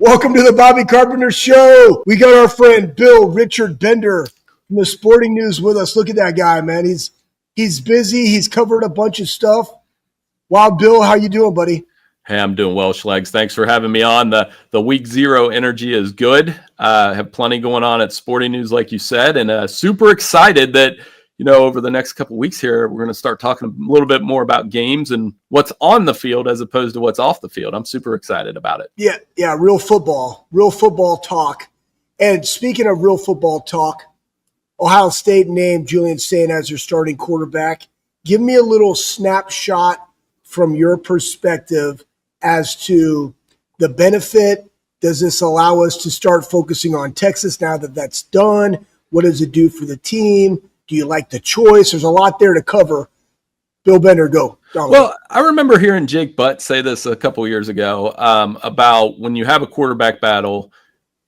Welcome to the Bobby Carpenter Show. We got our friend Bill Richard Bender from the Sporting News with us. Look at that guy, man. He's busy. He's covered a bunch of stuff. Wow, Bill, how you doing, buddy? Hey, I'm doing well, Schlegs. Thanks for having me on. The week zero energy is good. Have plenty going on at Sporting News, like you said, and super excited that, over the next couple of weeks here, we're going to start talking a little bit more about games and what's on the field as opposed to what's off the field. I'm super excited about it. Yeah, real football talk. And speaking of real football talk, Ohio State named Julian Sayin as their starting quarterback. Give me a little snapshot from your perspective as to the benefit. Does this allow us to start focusing on Texas now that that's done? What does it do for the team? Do you like the choice? There's a lot there to cover. Bill Bender, go. Well, I remember hearing Jake Butt say this a couple years ago about when you have a quarterback battle,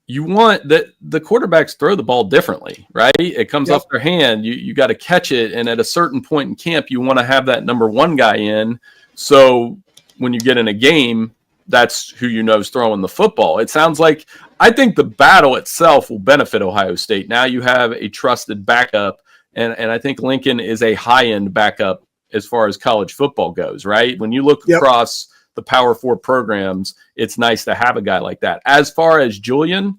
you want that the quarterbacks throw the ball differently, right? It comes off their hand. You got to catch it. And at a certain point in camp, you want to have that number one guy in. So when you get in a game, that's who is throwing the football. It sounds like I think the battle itself will benefit Ohio State. Now you have a trusted backup, and I think Lincoln is a high-end backup as far as college football goes, right? When you look across the Power Four programs, it's nice to have a guy like that. As far as Julian,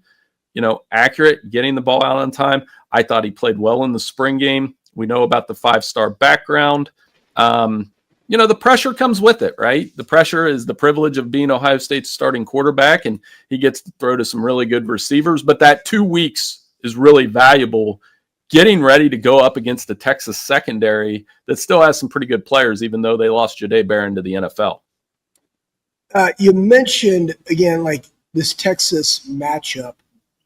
accurate, getting the ball out on time, I thought he played well in the spring game. We know about the five-star background. The pressure comes with it, right? The pressure is the privilege of being Ohio State's starting quarterback, and he gets to throw to some really good receivers. But that 2 weeks is really valuable, getting ready to go up against the Texas secondary that still has some pretty good players, even though they lost Jahdae Barron to the NFL. You mentioned, again, like this Texas matchup.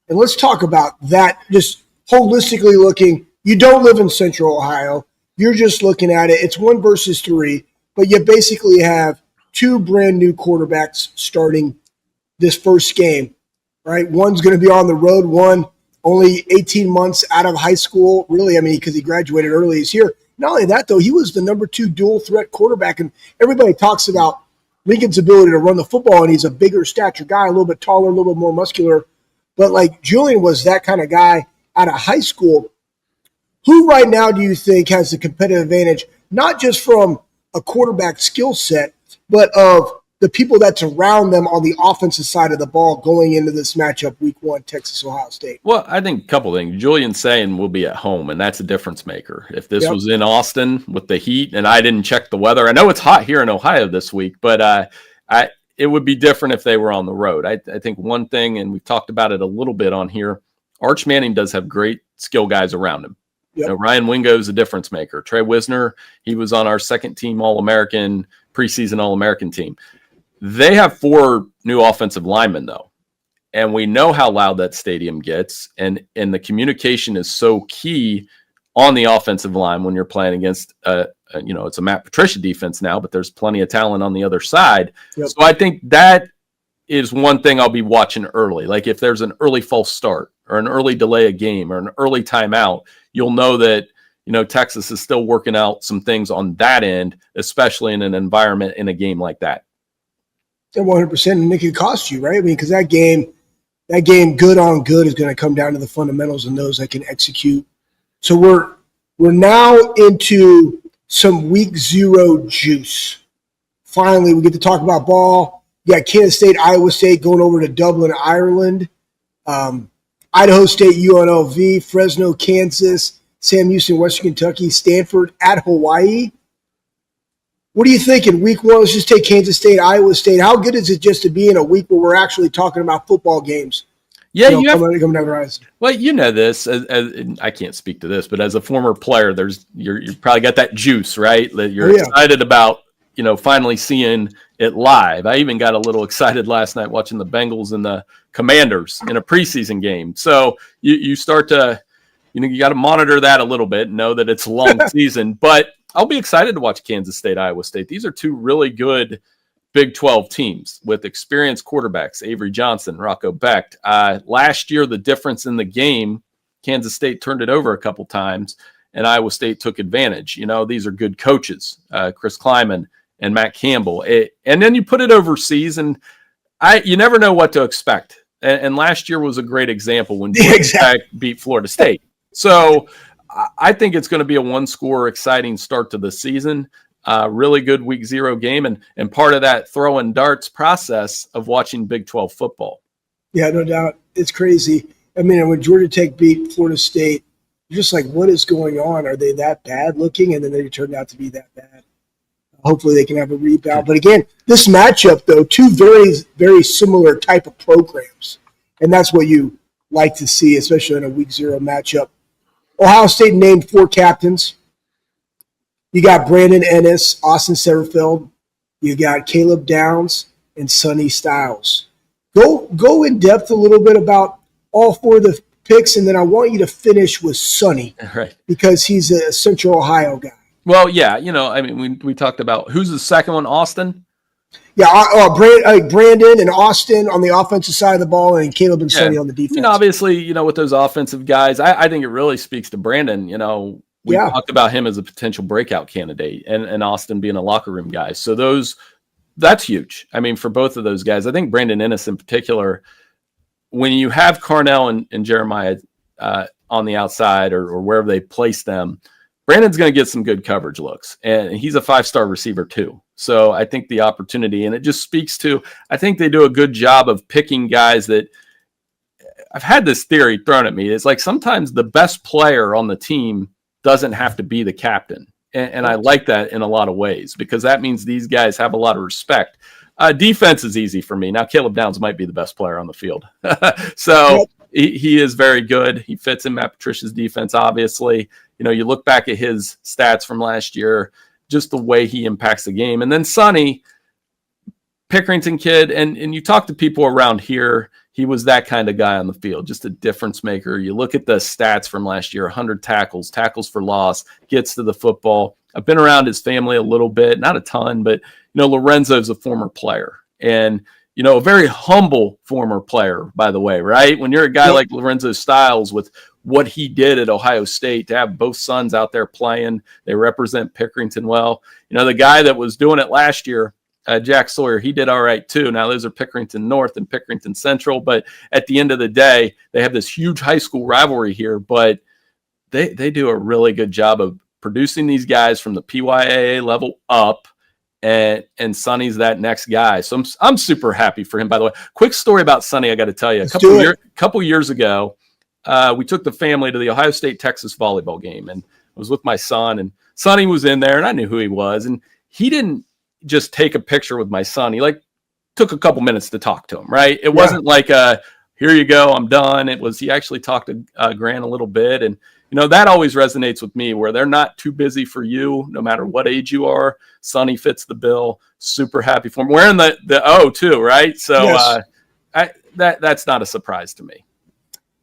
And let's talk about that, just holistically looking. You don't live in Central Ohio. You're just looking at it. It's 1 versus 3, but you basically have 2 brand new quarterbacks starting this first game, right? One's going to be on the road, one only 18 months out of high school, really, because he graduated early this year. Not only that, though, he was the number 2 dual threat quarterback, and everybody talks about Lincoln's ability to run the football, and he's a bigger stature guy, a little bit taller, a little bit more muscular. But like Julian was that kind of guy out of high school. Who right now do you think has the competitive advantage, not just from a quarterback skill set, but of the people that's around them on the offensive side of the ball going into this matchup week 1, Texas-Ohio State? Well, I think a couple of things. Julian Sayin will be at home, and that's a difference maker. If this was in Austin with the heat, and I didn't check the weather, I know it's hot here in Ohio this week, but it would be different if they were on the road. I think one thing, and we've talked about it a little bit on here, Arch Manning does have great skill guys around him. Ryan Wingo is a difference maker. Trey Wisner, he was on our second team All-American, preseason All-American team. They have 4 new offensive linemen, though. And we know how loud that stadium gets. And the communication is so key on the offensive line when you're playing against, it's a Matt Patricia defense now, but there's plenty of talent on the other side. So I think that is one thing I'll be watching early. Like if there's an early false start or an early delay of game or an early timeout, you'll know that, Texas is still working out some things on that end, especially in an environment in a game like that. 100%, and it could cost you, right? Because that game good on good is going to come down to the fundamentals and those that can execute. So we're now into some week 0 juice. Finally, we get to talk about ball. You got Kansas State, Iowa State going over to Dublin, Ireland. Idaho State, UNLV, Fresno, Kansas, Sam Houston, Western Kentucky, Stanford at Hawaii. What are you thinking? Week 1, let's just take Kansas State, Iowa State. How good is it just to be in a week where we're actually talking about football games? Yeah, coming down the horizon. Well, this. As I can't speak to this, but as a former player, you probably got that juice, right? That you're excited about, finally seeing it live. I even got a little excited last night watching the Bengals and the Commanders in a preseason game. So you start to, you got to monitor that a little bit and know that it's a long season. But I'll be excited to watch Kansas State, Iowa State. These are 2 really good Big 12 teams with experienced quarterbacks, Avery Johnson, Rocco Becht. Last year, the difference in the game, Kansas State turned it over a couple times, and Iowa State took advantage. These are good coaches, Chris Kleiman and Matt Campbell. And then you put it overseas, and You never know what to expect. And last year was a great example when Georgia Exactly. Tech beat Florida State. So I think it's going to be a one-score, exciting start to the season. Really good week 0 game, and part of that throwing darts process of watching Big 12 football. Yeah, no doubt. It's crazy. I mean, when Georgia Tech beat Florida State, you're just like, what is going on? Are they that bad looking? And then they turned out to be that bad. Hopefully they can have a rebound. But again, this matchup, though, two very, very similar type of programs. And that's what you like to see, especially in a week 0 matchup. Ohio State named 4 captains. You got Brandon Ennis, Austin Setterfield. You got Caleb Downs and Sonny Styles. Go in depth a little bit about all 4 of the picks, and then I want you to finish with Sonny, right? Because he's a Central Ohio guy. Well, yeah, I mean, we talked about who's the second one, Austin. Yeah, Brandon and Austin on the offensive side of the ball, and Caleb and Sonny on the defense. Obviously, with those offensive guys, I think it really speaks to Brandon. We talked about him as a potential breakout candidate, and Austin being a locker room guy. So that's huge. I mean, for both of those guys, I think Brandon Ennis in particular, when you have Carnell and Jeremiah on the outside or wherever they place them, Brandon's going to get some good coverage looks, and he's a 5-star receiver too. So I think the opportunity, and it just speaks to, I think they do a good job of picking guys that I've had this theory thrown at me. It's like sometimes the best player on the team doesn't have to be the captain. And I like that in a lot of ways, because that means these guys have a lot of respect. Defense is easy for me. Now, Caleb Downs might be the best player on the field. So he is very good. He fits in Matt Patricia's defense, obviously. You look back at his stats from last year, just the way he impacts the game. And then Sonny, Pickerington kid, and you talk to people around here, he was that kind of guy on the field, just a difference maker. You look at the stats from last year, 100 tackles for loss, gets to the football. I've been around his family a little bit, not a ton, but, Lorenzo's a former player, and, a very humble former player, by the way, right? When you're a guy like Lorenzo Styles with what he did at Ohio State, to have both sons out there playing, they represent Pickerington well. The guy that was doing it last year, Jack Sawyer, he did all right too. Now those are Pickerington North and Pickerington Central, but at the end of the day, they have this huge high school rivalry here, but they do a really good job of producing these guys from the PYAA level up, and Sonny's that next guy. So I'm super happy for him, by the way. Quick story about Sonny, I got to tell you. A couple years ago, we took the family to the Ohio State-Texas volleyball game, and I was with my son, and Sonny was in there, and I knew who he was, and he didn't just take a picture with my son. He took a couple minutes to talk to him, right? It wasn't like here you go, I'm done. It was, he actually talked to Grant a little bit, and that always resonates with me, where they're not too busy for you, no matter what age you are. Sonny fits the bill. Super happy for him. Wearing the O too, right? So that's not a surprise to me.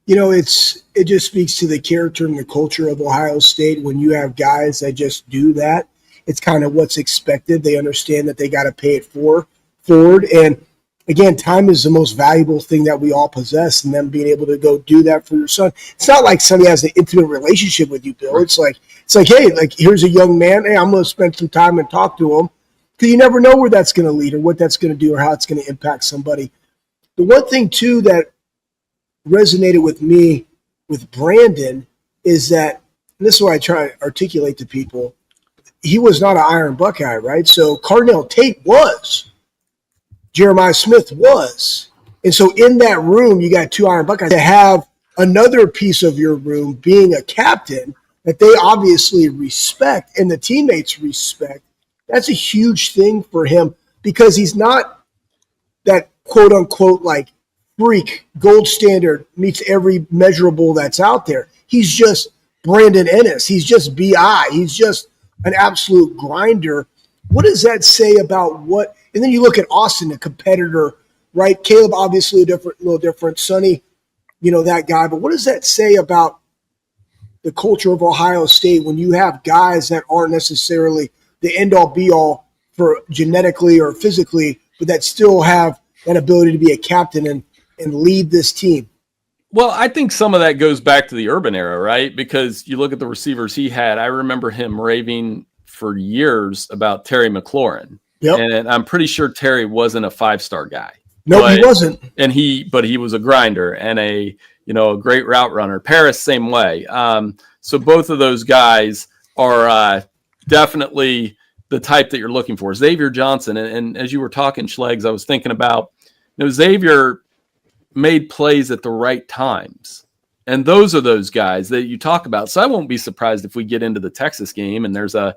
It just speaks to the character and the culture of Ohio State when you have guys that just do that. It's kind of what's expected. They understand that they got to pay it forward. And again, time is the most valuable thing that we all possess, and them being able to go do that for your son. It's not like somebody has an intimate relationship with you, Bill. It's like, hey, here's a young man. Hey, I'm going to spend some time and talk to him, because you never know where that's going to lead or what that's going to do or how it's going to impact somebody. The one thing too that resonated with me with Brandon is that, and this is what I try to articulate to people, he was not an Iron Buckeye, right? So Cardinal Tate was. Jeremiah Smith was. And so in that room, you got 2 Iron Buckeyes. To have another piece of your room being a captain that they obviously respect and the teammates respect, that's a huge thing for him, because he's not that quote-unquote freak, gold standard, meets every measurable that's out there. He's just Brandon Ennis. He's just B.I. He's just an absolute grinder. What does that say about what? And then you look at Austin, a competitor, right? Caleb, obviously a little different. Sonny, that guy. But what does that say about the culture of Ohio State when you have guys that aren't necessarily the end-all, be-all for genetically or physically, but that still have that ability to be a captain and lead this team? Well, I think some of that goes back to the Urban era, right? Because you look at the receivers he had. I remember him raving for years about Terry McLaurin. Yep. And I'm pretty sure Terry wasn't a 5-star guy. No, he wasn't. But he was a grinder and a great route runner. Paris, same way. So both of those guys are definitely the type that you're looking for. Xavier Johnson, and as you were talking, Schlegs, I was thinking about, Xavier made plays at the right times. And those are those guys that you talk about. So I won't be surprised if we get into the Texas game and there's a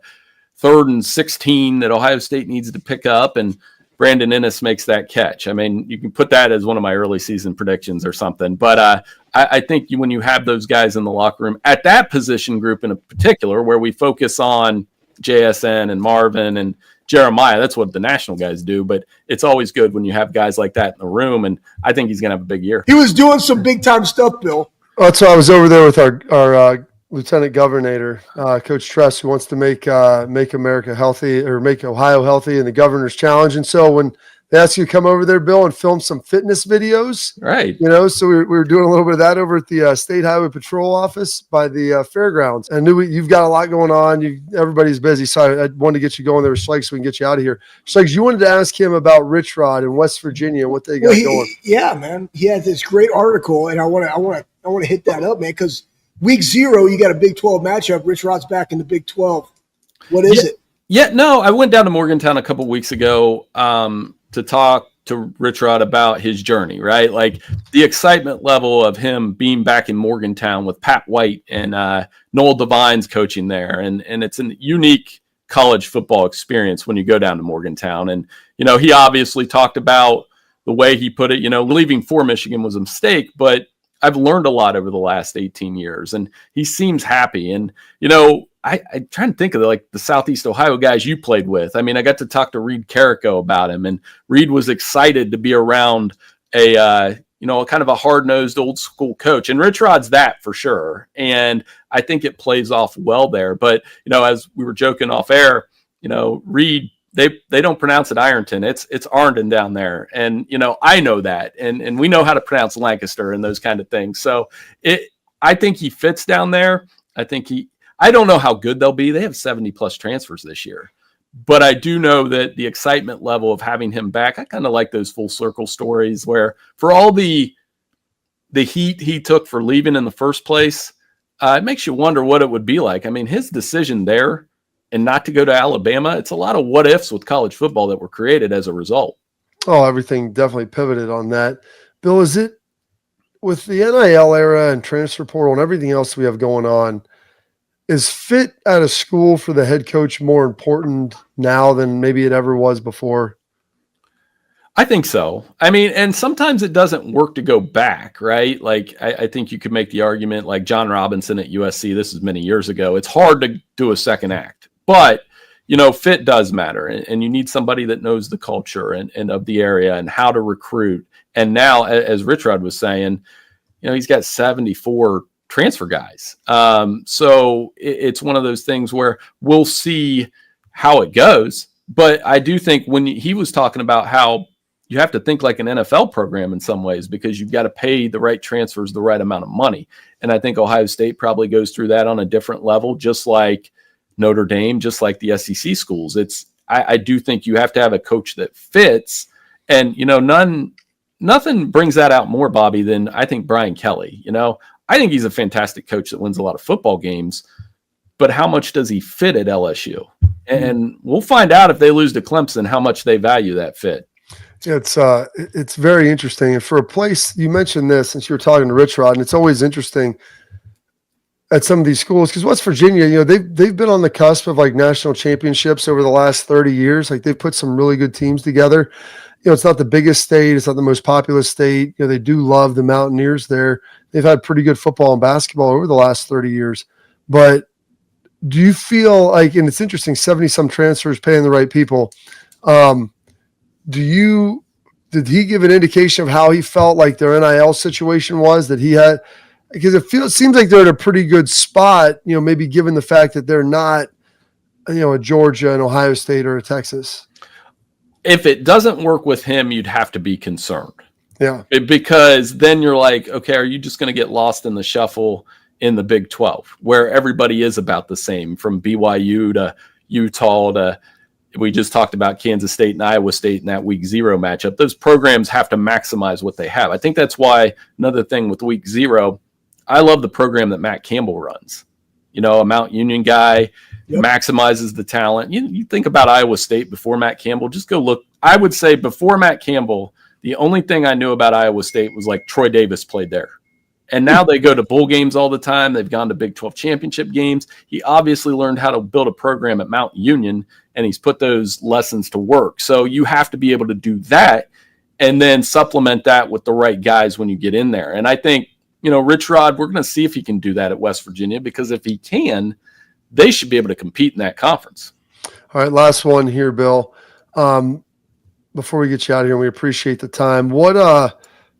3rd and 16 that Ohio State needs to pick up and Brandon Ennis makes that catch. I mean, you can put that as one of my early season predictions or something. But I think when you have those guys in the locker room at that position group in a particular, where we focus on JSN and Marvin and Jeremiah, that's what the national guys do. But it's always good when you have guys like that in the room. And I think he's going to have a big year. He was doing some big time stuff, Bill. That's why I was over there with our Lieutenant Governor, Coach Tress, who wants to make America healthy, or make Ohio healthy, and the Governor's Challenge. And so when they asked you to come over there, Bill, and film some fitness videos, right? So we were doing a little bit of that over at the State Highway Patrol office by the fairgrounds. I knew you've got a lot going on. Everybody's busy, so I wanted to get you going there with Schlegs so we can get you out of here. Schlegs, you wanted to ask him about Rich Rod in West Virginia and what they got going. Yeah, man, he had this great article, and I want to hit that up, man, because Week 0, you got a Big 12 matchup. Rich Rod's back in the Big 12. What is it? Yeah, no, I went down to Morgantown a couple weeks ago to talk to Rich Rod about his journey, right? Like the excitement level of him being back in Morgantown with Pat White and Noel Devine's coaching there. And it's a unique college football experience when you go down to Morgantown. And, he obviously talked about the way he put it, leaving for Michigan was a mistake, but I've learned a lot over the last 18 years, and he seems happy. And, I'm trying to think of the Southeast Ohio guys you played with. I mean, I got to talk to Reed Carrico about him, and Reed was excited to be around a kind of a hard-nosed old school coach. And Rich Rod's that for sure. And I think it plays off well there. But, as we were joking off air, Reed, they don't pronounce it Ironton. It's Arndon down there. And, I know that. And we know how to pronounce Lancaster and those kind of things. So I think he fits down there. I don't know how good they'll be. They have 70 plus transfers this year. But I do know that the excitement level of having him back, I kind of like those full circle stories where for all the heat he took for leaving in the first place, it makes you wonder what it would be like. I mean, his decision there and not to go to Alabama, it's a lot of what ifs with college football that were created as a result. Oh, everything definitely pivoted on that. Bill, is it with the NIL era and transfer portal and everything else we have going on, is fit at a school for the head coach more important now than maybe it ever was before? I think so. I mean, and sometimes it doesn't work to go back, right? Like, I think you could make the argument like John Robinson at USC, this is many years ago. It's hard to do a second act, but, fit does matter. And you need somebody that knows the culture and of the area and how to recruit. And now, as Rich Rod was saying, he's got 74 transfer guys. So it's one of those things where we'll see how it goes. But I do think when he was talking about how you have to think like an NFL program in some ways, because you've got to pay the right transfers, the right amount of money. And I think Ohio State probably goes through that on a different level, just like Notre Dame, just like the SEC schools. I do think you have to have a coach that fits. And, nothing brings that out more, Bobby, than I think Brian Kelly. I think he's a fantastic coach that wins a lot of football games, but how much does he fit at LSU? And we'll find out if they lose to Clemson, how much they value that fit. It's very interesting. And for a place, you mentioned this since you were talking to Rich Rod, and it's always interesting at some of these schools, because West Virginia, they've been on the cusp of like national championships over the last 30 years. Like they've put some really good teams together. It's not the biggest state. It's not the most populous state. They do love the Mountaineers there. They've had pretty good football and basketball over the last 30 years. But do you feel like, and it's interesting, 70-some transfers paying the right people. Did he give an indication of how he felt like their NIL situation was that he had? Because it seems like they're in a pretty good spot, maybe given the fact that they're not, a Georgia, an Ohio State, or a Texas. If it doesn't work with him, you'd have to be concerned. Yeah. Because then you're like, okay, are you just going to get lost in the shuffle in the Big 12 where everybody is about the same, from BYU to Utah to We just talked about Kansas State and Iowa State in that week 0 matchup. Those programs have to maximize what they have. I think that's why another thing with week 0, I love the program that Matt Campbell runs. A Mount Union guy, maximizes the talent. You think about Iowa State before Matt Campbell, just go look. I would say before Matt Campbell, the only thing I knew about Iowa State was like Troy Davis played there. And now they go to bowl games all the time. They've gone to Big 12 championship games. He obviously learned how to build a program at Mount Union, and he's put those lessons to work. So you have to be able to do that and then supplement that with the right guys when you get in there. And I think, Rich Rod, we're going to see if he can do that at West Virginia, because if he can, they should be able to compete in that conference. All right, last one here, Bill. Before we get you out of here, we appreciate the time. What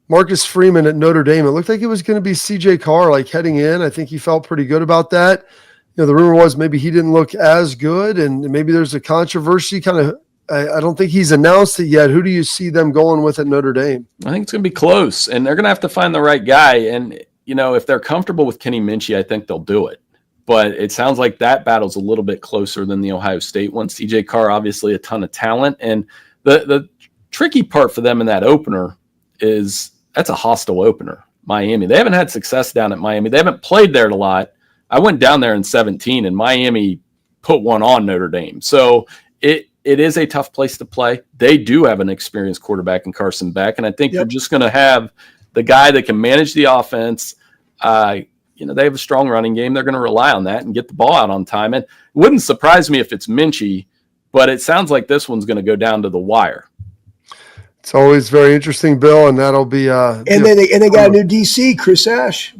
Marcus Freeman at Notre Dame, it looked like it was going to be CJ Carr like heading in. I think he felt pretty good about that. The rumor was maybe he didn't look as good, and maybe there's a controversy kind of. I don't think he's announced it yet. Who do you see them going with at Notre Dame? I think it's going to be close, and they're going to have to find the right guy. And, if they're comfortable with Kenny Minchie, I think they'll do it. But it sounds like that battle's a little bit closer than the Ohio State one. CJ Carr, obviously a ton of talent. And the tricky part for them in that opener is that's a hostile opener, Miami. They haven't had success down at Miami. They haven't played there a lot. I went down there in 2017, and Miami put one on Notre Dame. So it is a tough place to play. They do have an experienced quarterback in Carson Beck, and I think they're just going to have the guy that can manage the offense. They have a strong running game. They're going to rely on that and get the ball out on time. And it wouldn't surprise me if it's Minchie, but it sounds like this one's going to go down to the wire. It's always very interesting, Bill, and that'll be and they got a new DC, Chris Ash.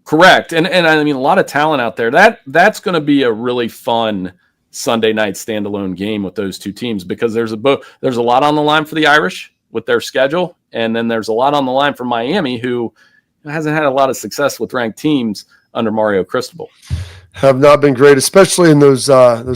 Correct. And I mean, a lot of talent out there. That's going to be a really fun Sunday night standalone game with those two teams, because there's a lot on the line for the Irish with their schedule, and then there's a lot on the line for Miami, who hasn't had a lot of success with ranked teams under Mario Cristobal. Have not been great, especially in those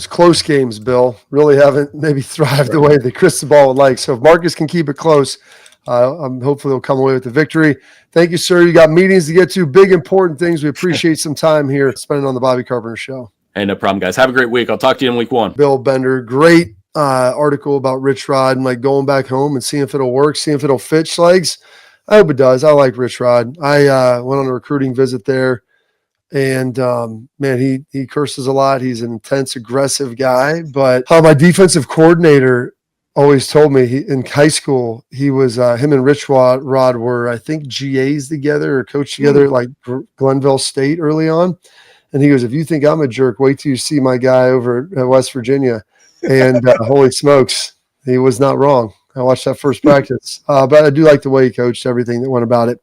close games, Bill. Really haven't maybe thrived the way that Cristobal would like. So if Marcus can keep it close, hopefully they'll come away with the victory. Thank you, sir. You got meetings to get to, big, important things. We appreciate some time here spending on the Bobby Carpenter Show. Hey, no problem, guys. Have a great week. I'll talk to you in week 1. Bill Bender, great article about Rich Rod and like going back home and seeing if it'll work, seeing if it'll fit Schlegs. I hope it does. I like Rich Rod. I went on a recruiting visit there, and man, he curses a lot. He's an intense, aggressive guy. But my defensive coordinator always told me in high school he was him and Rich Rod were, I think, GAs together or coached together at like Glenville State early on. And he goes, if you think I'm a jerk, wait till you see my guy over at West Virginia. And holy smokes, he was not wrong. I watched that first practice. But I do like the way he coached everything that went about it.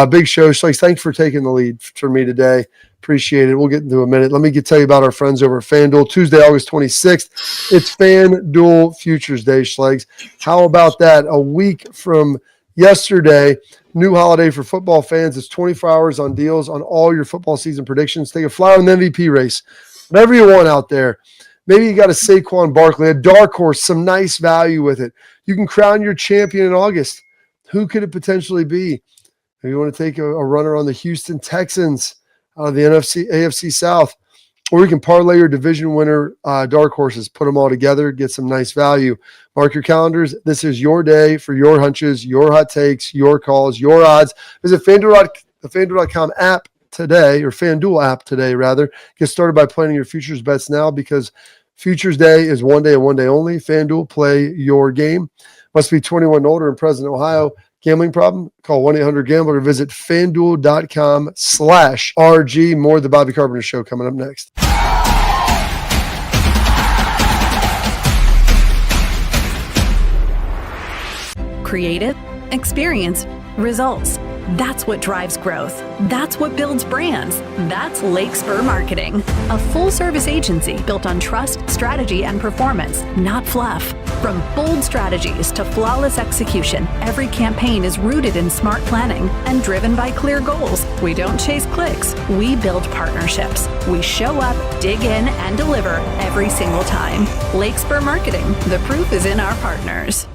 Big show. Schlegs, thanks for taking the lead for me today. Appreciate it. We'll get into a minute. Let me tell you about our friends over at FanDuel. Tuesday, August 26th. It's FanDuel Futures Day, Schlegs. How about that? A week from yesterday, new holiday for football fans. It's 24 hours on deals on all your football season predictions. Take a flyer on the MVP race. Whatever you want out there. Maybe you got a Saquon Barkley, a dark horse, some nice value with it. You can crown your champion in August. Who could it potentially be? Maybe you want to take a runner on the Houston Texans out of the AFC South. Or you can parlay your division winner dark horses, put them all together, get some nice value. Mark your calendars. This is your day for your hunches, your hot takes, your calls, your odds. Visit the FanDuel.com app today, or FanDuel app today, rather. Get started by planning your futures bets now, because Futures Day is one day and one day only. FanDuel, play your game. Must be 21 and older and present in Ohio. Gambling problem? Call 1-800-GAMBLER or visit FanDuel.com/RG. More of the Bobby Carpenter Show coming up next. Creative, experience, results. That's what drives growth. That's what builds brands. That's Lake Spur Marketing, a full-service agency built on trust, strategy, and performance, not fluff. From bold strategies to flawless execution, every campaign is rooted in smart planning and driven by clear goals. We don't chase clicks. We build partnerships. We show up, dig in, and deliver every single time. Lake Spur Marketing. The proof is in our partners.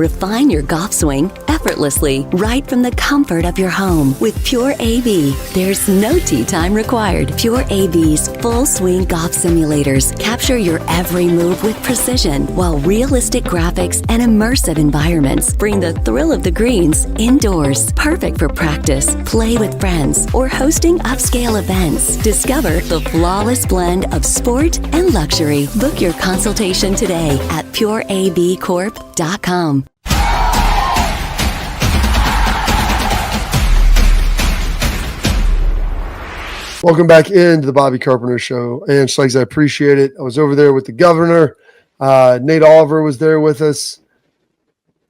Refine your golf swing effortlessly right from the comfort of your home with Pure AV. There's no tee time required. Pure AV's full swing golf simulators capture your every move with precision, while realistic graphics and immersive environments bring the thrill of the greens indoors. Perfect for practice, play with friends, or hosting upscale events. Discover the flawless blend of sport and luxury. Book your consultation today at pureavcorp.com. Welcome back into the Bobby Carpenter Show. And Schlegs, I appreciate it. I was over there with the governor. Nate Oliver was there with us.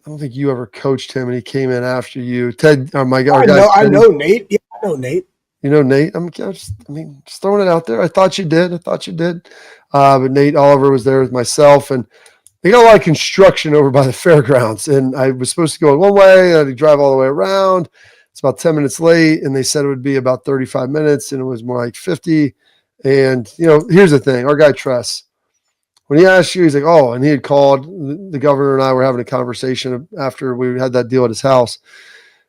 I don't think you ever coached him, and he came in after you. Ted, my God, I know Nate. Yeah, I know Nate. You know Nate. Just throwing it out there. I thought you did. But Nate Oliver was there with myself, and they got a lot of construction over by the fairgrounds. And I was supposed to go one way, and I had to drive all the way around. It's about 10 minutes late, and they said it would be about 35 minutes, and it was more like 50. And, here's the thing. Our guy, Tress, when he asked you, he's like, oh, and he had called. The governor and I were having a conversation after we had that deal at his house.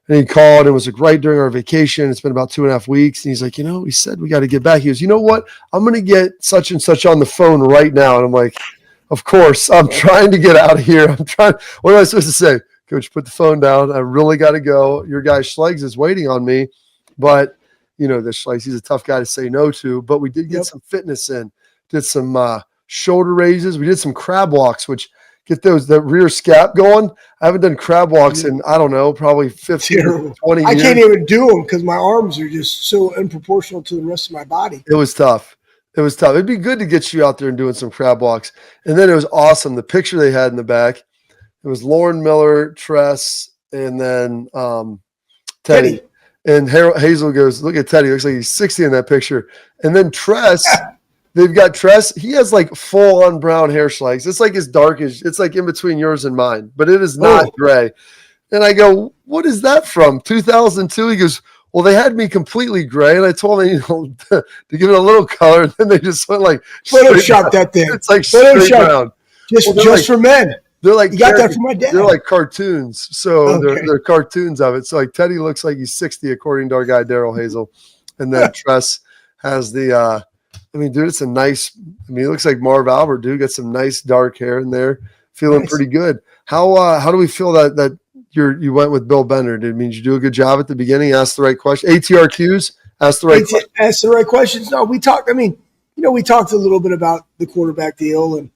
And he called, and it was like right during our vacation. It's been about 2.5 weeks. And he's like, he said we got to get back. He goes, you know what? I'm going to get such and such on the phone right now. And I'm like, of course, I'm trying to get out of here. What am I supposed to say? Coach, put the phone down. I really got to go. Your guy Schlegs is waiting on me. But, the Schlegs, he's a tough guy to say no to. But we did get some fitness in. Did some shoulder raises. We did some crab walks, which get that rear scap going. I haven't done crab walks in, I don't know, probably 15 or 20 years. I can't even do them because my arms are just so unproportional to the rest of my body. It was tough. It'd be good to get you out there and doing some crab walks. And then it was awesome. The picture they had in the back, it was Lauren Miller, Tress, and then Teddy. And Hazel goes, look at Teddy. Looks like he's 60 in that picture. And then Tress, they've got Tress. He has like full on brown hair, Schlegs. It's like as dark as, it's like in between yours and mine, but it is not gray. And I go, what is that from? 2002? He goes, well, they had me completely gray. And I told them, to give it a little color. And then they just went like, Photoshop that thing. It's like straight brown. Just for men. They're like, you got that from my dad. They're like cartoons. So they're cartoons of it. So like Teddy looks like he's 60, according to our guy, Daryl Hazel. And then Tress has the, dude, it's a nice, he looks like Marv Albert, dude. Got some nice dark hair in there. Feeling pretty good. How do we feel that you went with Bill Bender? Did it mean you do a good job at the beginning? Ask the right question. ATRQs? Ask the right questions. Ask the right questions. No, we talked a little bit about the quarterback deal and,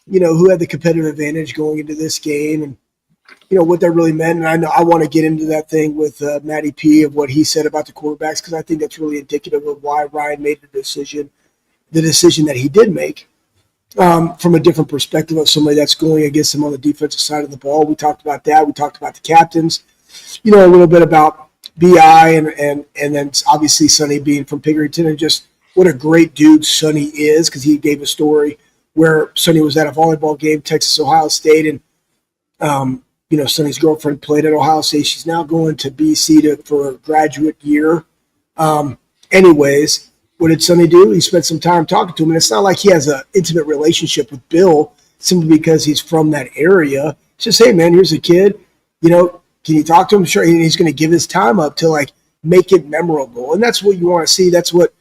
who had the competitive advantage going into this game and, what that really meant. And I know I want to get into that thing with Matty P of what he said about the quarterbacks, because I think that's really indicative of why Ryan made the decision that he did make from a different perspective of somebody that's going against him on the defensive side of the ball. We talked about that. We talked about the captains, a little bit about BI and then obviously Sonny being from Pickerington, and just what a great dude Sonny is, because he gave a story where Sonny was at a volleyball game, Texas, Ohio State, and Sonny's girlfriend played at Ohio State. She's now going to BC for a graduate year. Anyways, what did Sonny do? He spent some time talking to him, and it's not like he has an intimate relationship with Bill simply because he's from that area. It's just, hey, man, here's a kid. Can you talk to him? Sure. And he's going to give his time up to make it memorable, and that's what you want to see. That's what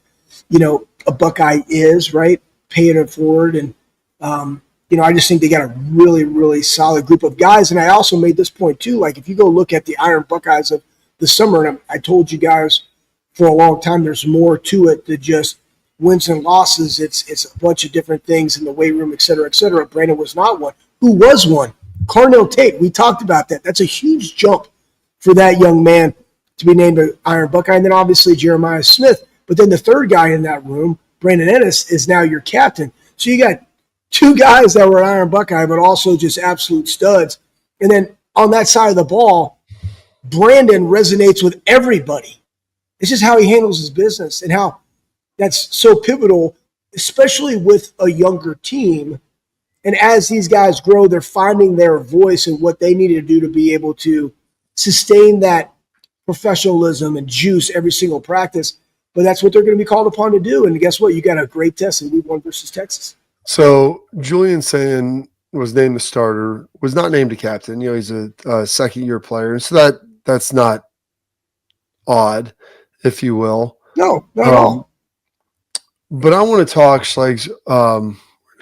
a Buckeye is, right? Paying it forward, and I just think they got a really, really solid group of guys. And I also made this point too. If you go look at the Iron Buckeyes of the summer, and I told you guys for a long time, there's more to it than just wins and losses. It's a bunch of different things in the weight room, et cetera, et cetera. Brandon was not one. Who was one? Carnell Tate. We talked about that. That's a huge jump for that young man to be named an Iron Buckeye. And then obviously Jeremiah Smith. But then the third guy in that room, Brandon Ennis, is now your captain. So you got two guys that were an Iron Buckeye, but also just absolute studs. And then on that side of the ball, Brandon resonates with everybody. It's just how he handles his business and how that's so pivotal, especially with a younger team. And as these guys grow, they're finding their voice and what they need to do to be able to sustain that professionalism and juice every single practice. But that's what they're going to be called upon to do. And guess what? You got a great test in Week 1 versus Texas. So Julian saying was named the starter, was not named a captain. He's a second-year player. And so that's not odd, if you will. No, not at all. But I want to talk, Schlegs.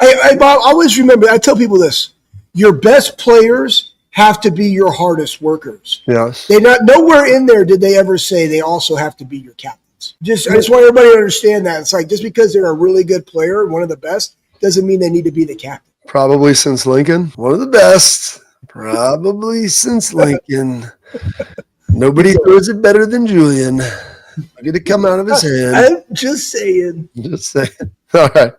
Hey, Bob, I always remember, I tell people this. Your best players have to be your hardest workers. Yes. Nowhere in there did they ever say they also have to be your captains. I just want everybody to understand that. It's like just because they're a really good player, one of the best, doesn't mean they need to be the captain. Probably since Lincoln. One of the best. Probably since Lincoln. Nobody throws it better than Julian. I get it come out of his hand. I'm just saying. Just saying. All right.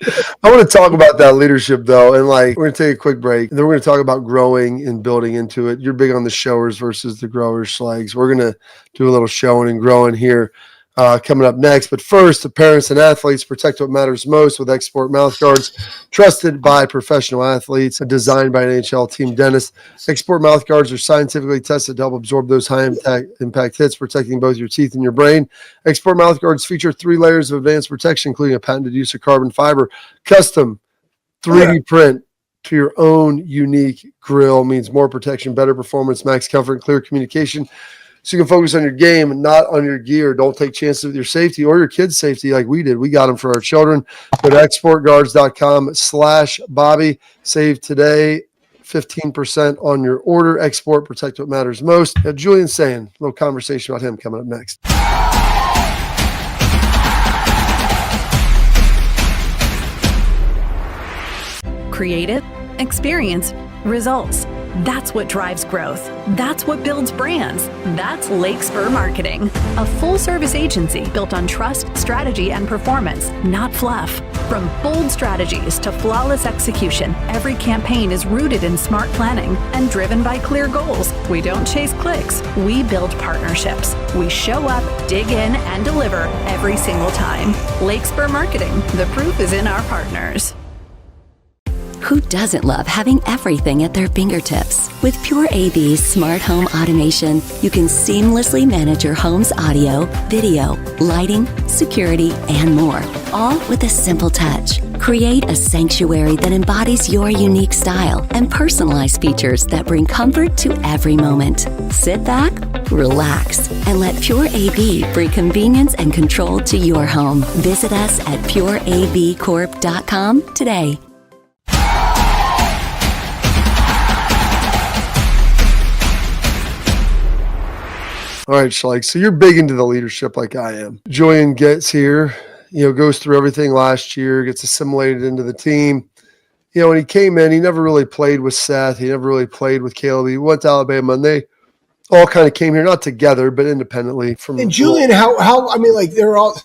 I want to talk about that leadership, though. And we're going to take a quick break. And then we're going to talk about growing and building into it. You're big on the showers versus the growers, Schlegs. We're going to do a little showing and growing here coming up next. But first, the parents and athletes, protect what matters most with Export mouthguards, trusted by professional athletes and designed by an NHL team dentist. Export mouthguards are scientifically tested to help absorb those high impact hits, protecting both your teeth and your brain. Export mouthguards feature 3 layers of advanced protection, including a patented use of carbon fiber. Custom 3D print to your own unique grill means more protection, better performance, max comfort, and clear communication. So you can focus on your game and not on your gear. Don't take chances with your safety or your kids' safety like we did. We got them for our children. Go to exportguards.com/Bobby. Save today 15% on your order. Export, protect what matters most. Julian Sayin, a little conversation about him coming up next. Creative, experience, results. That's what drives growth. That's what builds brands. That's Lake Spur Marketing, a full-service agency built on trust, strategy, and performance, not fluff. From bold strategies to flawless execution, every campaign is rooted in smart planning and driven by clear goals. We don't chase clicks. We build partnerships. We show up, dig in, and deliver every single time. Lake Spur Marketing. The proof is in our partners. Who doesn't love having everything at their fingertips? With Pure AV's smart home automation, you can seamlessly manage your home's audio, video, lighting, security, and more, all with a simple touch. Create a sanctuary that embodies your unique style and personalized features that bring comfort to every moment. Sit back, relax, and let Pure AV bring convenience and control to your home. Visit us at pureavcorp.com today. All right, Schleich. So you're big into the leadership like I am. Julian gets here, goes through everything last year, gets assimilated into the team. When he came in, he never really played with Seth. He never really played with Caleb. He went to Alabama, and they all kind of came here, not together, but independently. And Julian, they're all,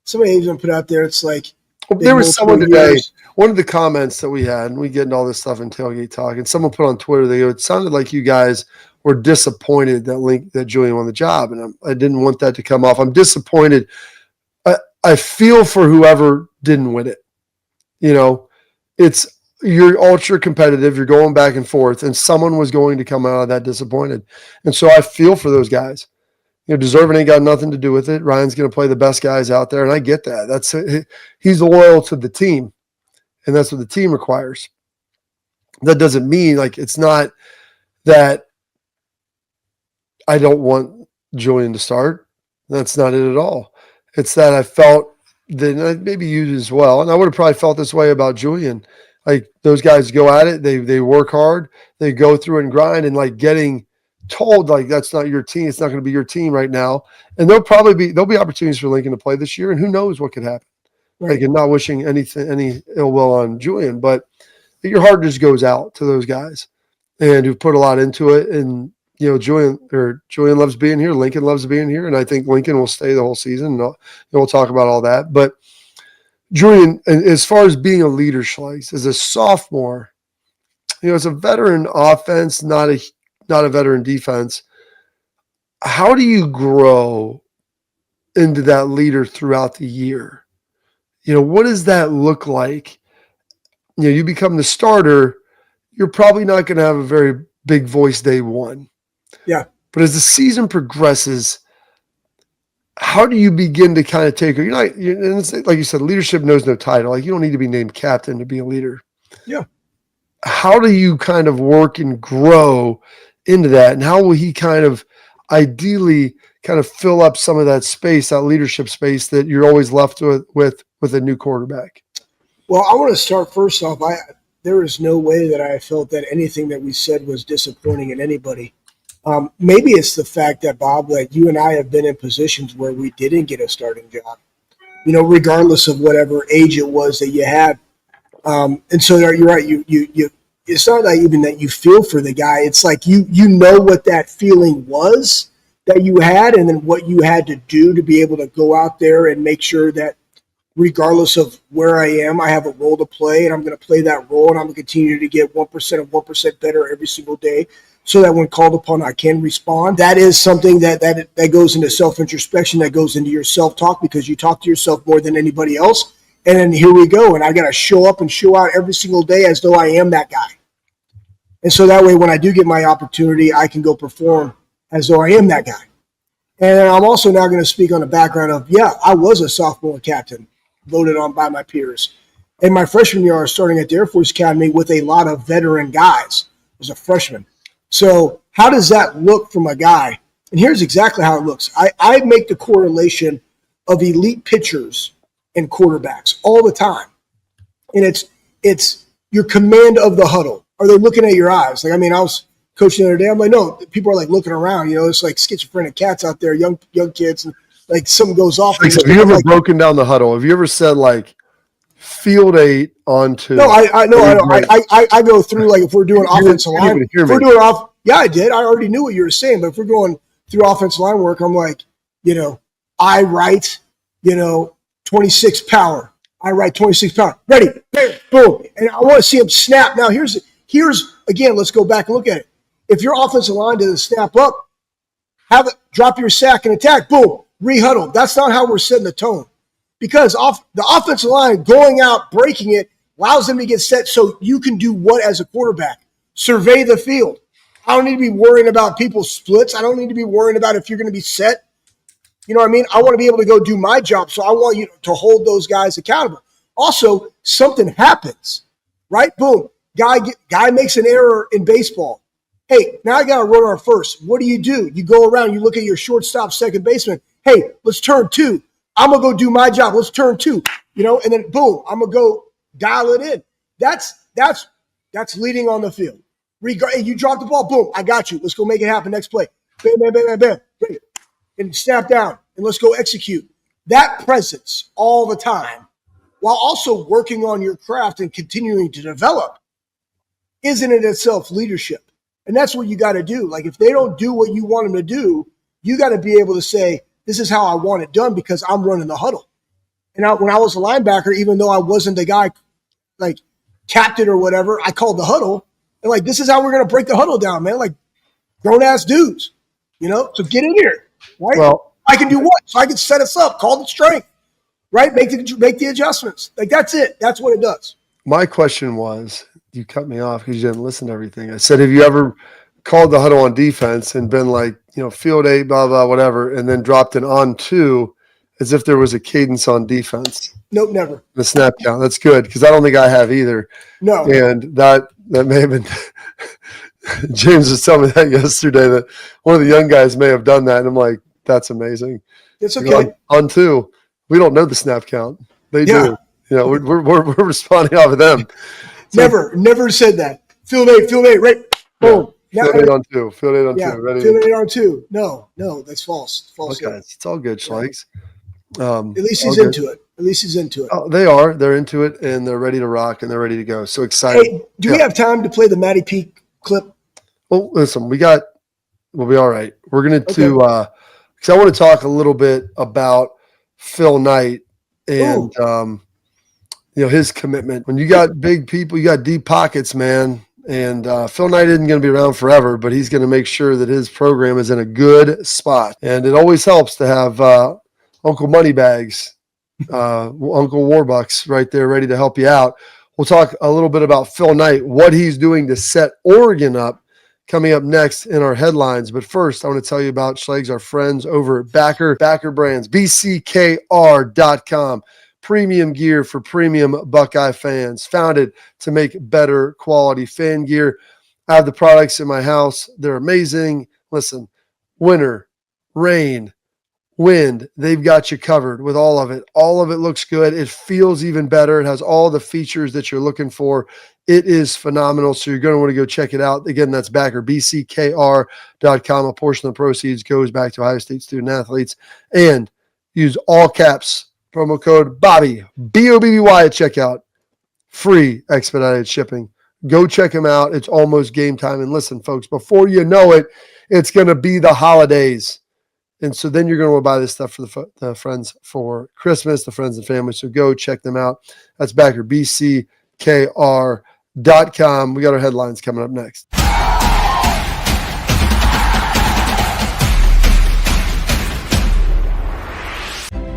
somebody even put out there, it's like. There was someone today, one of the comments that we had, and we get into all this stuff in Tailgate Talk, and someone put on Twitter, they go, it sounded like you guys were disappointed that Julian won the job, and I didn't want that to come off. I'm disappointed. I feel for whoever didn't win it. You're ultra competitive. You're going back and forth, and someone was going to come out of that disappointed. And so I feel for those guys. Deserving ain't got nothing to do with it. Ryan's going to play the best guys out there, and I get that. He's loyal to the team, and that's what the team requires. That doesn't mean it's not that I don't want Julian to start. That's not it at all. It's that I felt that maybe you as well, and I would have probably felt this way about Julian. Those guys go at it. They work hard. They go through and grind, and getting told that's not your team. It's not going to be your team right now. And there'll be opportunities for Lincoln to play this year, and who knows what could happen. Right. And not wishing any ill will on Julian, but your heart just goes out to those guys and who put a lot into it. And Julian loves being here. Lincoln loves being here, and I think Lincoln will stay the whole season. And we'll talk about all that. But Julian, as far as being a leader, Schleich, as a sophomore, as a veteran offense, not a veteran defense, how do you grow into that leader throughout the year? What does that look like? You become the starter, you're probably not going to have a very big voice day one. Yeah. But as the season progresses, how do you begin to kind of take, and it's like you said, leadership knows no title. You don't need to be named captain to be a leader. Yeah. how do you kind of work and grow into that? And how will he kind of ideally kind of fill up some of that space, that leadership space that you're always left with a new quarterback? Well, I want to start first off. There is no way that I felt that anything that we said was disappointing in anybody. Maybe it's the fact that, Bob, that you and I have been in positions where we didn't get a starting job, regardless of whatever age it was that you had. And so you're right. You it's not like even that you feel for the guy. It's like you know what that feeling was that you had, and then what you had to do to be able to go out there and make sure that regardless of where I am, I have a role to play, and I'm going to play that role, and I'm going to continue to get 1% of 1% better every single day, so that when called upon, I can respond. That is something that goes into self-introspection, that goes into your self-talk, because you talk to yourself more than anybody else. And then here we go, and I got to show up and show out every single day as though I am that guy. And so that way, when I do get my opportunity, I can go perform as though I am that guy. And I'm also now going to speak on the background of, I was a sophomore captain, voted on by my peers. And my freshman year, I was starting at the Air Force Academy with a lot of veteran guys. I was a freshman. So how does that look from a guy? And here's exactly how it looks. I make the correlation of elite pitchers and quarterbacks all the time. And it's your command of the huddle. Are they looking at your eyes? I was coaching the other day. I'm like, no, people are like looking around, it's like schizophrenic cats out there, young kids, and like something goes off. Have you ever broken down the huddle? Have you ever said like field 8 on 2? No, I go through, like, if we're doing offensive line, I did. I already knew what you were saying, but if we're going through offensive line work, I'm like, I write, 26 power. I write 26 power. Ready, bam, boom. And I want to see him snap. Now, here's again, let's go back and look at it. If your offensive line doesn't snap up, have it, drop your sack and attack, boom, re-huddle. That's not how we're setting the tone. Because the offensive line going out, breaking it, allows them to get set so you can do what as a quarterback? Survey the field. I don't need to be worrying about people's splits. I don't need to be worrying about if you're going to be set. You know what I mean? I want to be able to go do my job, so I want you to hold those guys accountable. Also, something happens, right? Boom. Guy makes an error in baseball. Hey, now I got to run our first. What do? You go around, you look at your shortstop, second baseman. Hey, let's turn 2. I'm going to go do my job. Let's turn 2, and then boom, I'm going to go dial it in. That's leading on the field. Hey, you drop the ball, boom, I got you. Let's go make it happen. Next play. Bam, bam, bam, bam, bam. Bam. And snap down, and let's go execute. That presence all the time, while also working on your craft and continuing to develop, is in itself leadership. And that's what you got to do. Like, if they don't do what you want them to do, you got to be able to say, this is how I want it done because I'm running the huddle. And when I was a linebacker, even though I wasn't the guy, like, captain or whatever, I called the huddle. And, like, this is how we're going to break the huddle down, man. Like, grown-ass dudes, So get in here, right? Well, I can do what? So I can set us up, call the strength, right? Make the adjustments. Like, that's it. That's what it does. My question was, you cut me off because you didn't listen to everything. I said, have you ever called the huddle on defense and been like, field 8, blah, blah, whatever, and then dropped it on 2 as if there was a cadence on defense? Nope, never. The snap count. That's good because I don't think I have either. No. And that may have been James was telling me that yesterday that one of the young guys may have done that. And I'm like, that's amazing. It's okay. Like, on 2, we don't know the snap count. They do. We're responding off of them. So, never said that. Field 8, right? Boom. Field 8 on 2. Field 8 on 2. Ready? Field 8 on 2. No, that's false. Okay, it's all good, Schlegs. At least he's into it. Oh, they are. They're into it, and they're ready to rock, and they're ready to go. So excited. Hey, do we have time to play the Matty P clip? Well, listen, we'll be all right. We're going to, because I want to talk a little bit about Phil Knight and, his commitment. When you got big people, you got deep pockets, man. And Phil Knight isn't going to be around forever, but he's going to make sure that his program is in a good spot. And it always helps to have Uncle Moneybags, Uncle Warbucks right there ready to help you out. We'll talk a little bit about Phil Knight, what he's doing to set Oregon up, coming up next in our headlines. But first, I want to tell you about Schlegs, our friends over at Backer Brands, BCKR.com. premium gear for premium Buckeye fans, founded to make better quality fan gear. I have the products in my house. They're amazing. Listen, winter, rain, wind, they've got you covered with all of it. All of it looks good. It feels even better. It has all the features that you're looking for. It is phenomenal. So you're going to want to go check it out. Again, that's backer, bckr.com. A portion of the proceeds goes back to Ohio State student athletes. And use all caps, promo code Bobby, BOBBY at checkout. Free expedited shipping. Go check them out. It's almost game time. And listen, folks, before you know it, it's going to be the holidays. And so then you're going to want to buy this stuff for the friends for Christmas, the friends and family. So go check them out. That's backer, bckr.com. We got our headlines coming up next.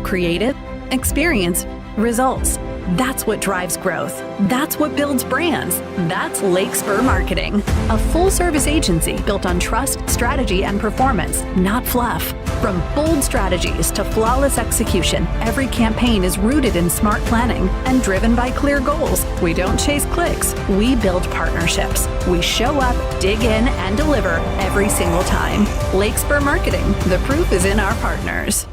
Creative, experience, results. That's what drives growth. That's what builds brands. That's Lake Spur Marketing, a full-service agency built on trust, strategy, and performance, not fluff. From bold strategies to flawless execution, every campaign is rooted in smart planning and driven by clear goals. We don't chase clicks. We build partnerships. We show up, dig in, and deliver every single time. Lake Spur Marketing. The proof is in our partners.